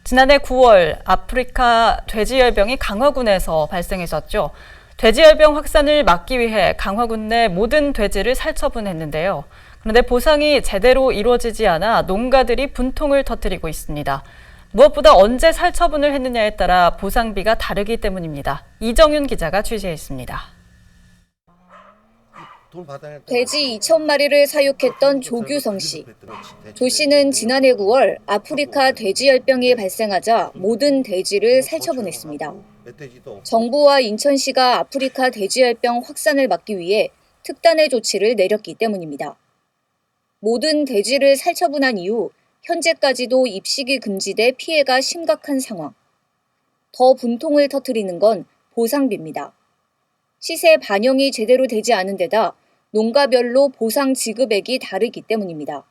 지난해 9월 아프리카 돼지열병이 강화군에서 발생했었죠. 돼지열병 확산을 막기 위해 강화군 내 모든 돼지를 살처분했는데요. 그런데 보상이 제대로 이루어지지 않아 농가들이 분통을 터뜨리고 있습니다. 무엇보다 언제 살처분을 했느냐에 따라 보상비가 다르기 때문입니다. 이정윤 기자가 취재했습니다. 돼지 2,000마리를 사육했던 조규성 씨. 조 씨는 지난해 9월 아프리카 돼지열병이 발생하자 모든 돼지를 살처분했습니다. 정부와 인천시가 아프리카 돼지열병 확산을 막기 위해 특단의 조치를 내렸기 때문입니다. 모든 돼지를 살처분한 이후 현재까지도 입식이 금지돼 피해가 심각한 상황. 더 분통을 터뜨리는 건 보상비입니다. 시세 반영이 제대로 되지 않은 데다 농가별로 보상 지급액이 다르기 때문입니다.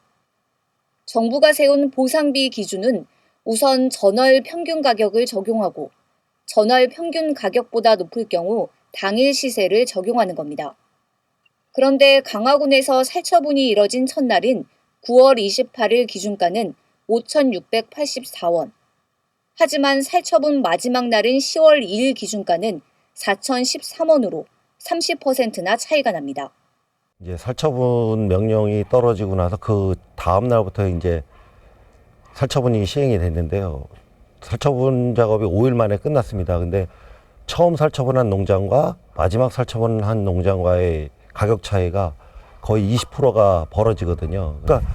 정부가 세운 보상비 기준은 우선 전월 평균 가격을 적용하고 전월 평균 가격보다 높을 경우 당일 시세를 적용하는 겁니다. 그런데 강화군에서 살처분이 이뤄진 첫날인 9월 28일 기준가는 5,684원. 하지만 살처분 마지막 날인 10월 2일 기준가는 4,013원으로 30%나 차이가 납니다. 이제 살처분 명령이 떨어지고 나서 그 다음 날부터 이제 살처분이 시행이 됐는데요. 살처분 작업이 5일 만에 끝났습니다. 근데 처음 살처분한 농장과 마지막 살처분한 농장과의 가격 차이가 거의 20%가 벌어지거든요. 그러니까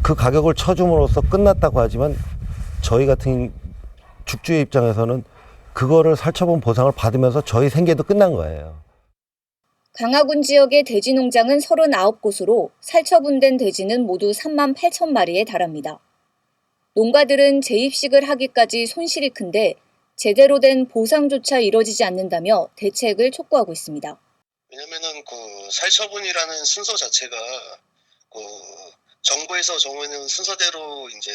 그 가격을 쳐줌으로써 끝났다고 하지만 저희 같은 죽주의 입장에서는 그거를 살처분 보상을 받으면서 저희 생계도 끝난 거예요. 강화군 지역의 돼지 농장은 39곳으로 살처분된 돼지는 모두 3만 8천 마리에 달합니다. 농가들은 재입식을 하기까지 손실이 큰데 제대로 된 보상조차 이뤄지지 않는다며 대책을 촉구하고 있습니다. 왜냐면은 살처분이라는 순서 자체가 정부에서 정해놓은 순서대로 이제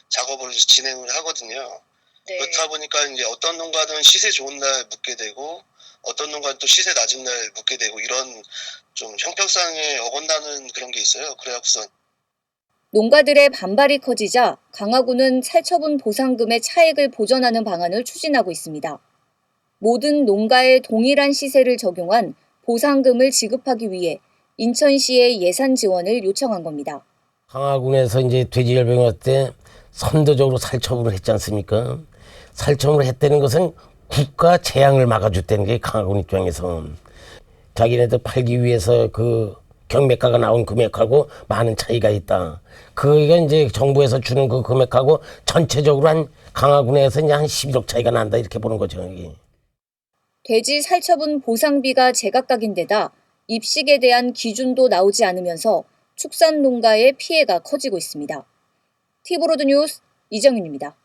작업을 진행을 하거든요. 네. 그렇다 보니까 이제 어떤 농가는 시세 좋은 날 묻게 되고 어떤 농가는 또 시세 낮은 날 묻게 되고 이런 좀 형평성에 어긋나는 그런 게 있어요. 그래갖고선 농가들의 반발이 커지자 강화군은 살처분 보상금의 차액을 보전하는 방안을 추진하고 있습니다. 모든 농가에 동일한 시세를 적용한 보상금을 지급하기 위해 인천시에 예산 지원을 요청한 겁니다. 강화군에서 이제 돼지열병이 왔을 때 선도적으로 살처분을 했지 않습니까? 살처분을 했다는 것은 국가 재앙을 막아줬다는 게 강화군 입장에서 자기네들 팔기 위해서 그 경매가가 나온 금액하고 많은 차이가 있다. 그게 이제 정부에서 주는 그 금액하고 전체적으로 한 강화군에서 이제 한 11억 차이가 난다 이렇게 보는 거죠. 이게. 돼지 살처분 보상비가 제각각인데다 입식에 대한 기준도 나오지 않으면서 축산 농가의 피해가 커지고 있습니다. 티브로드 뉴스 이정윤입니다.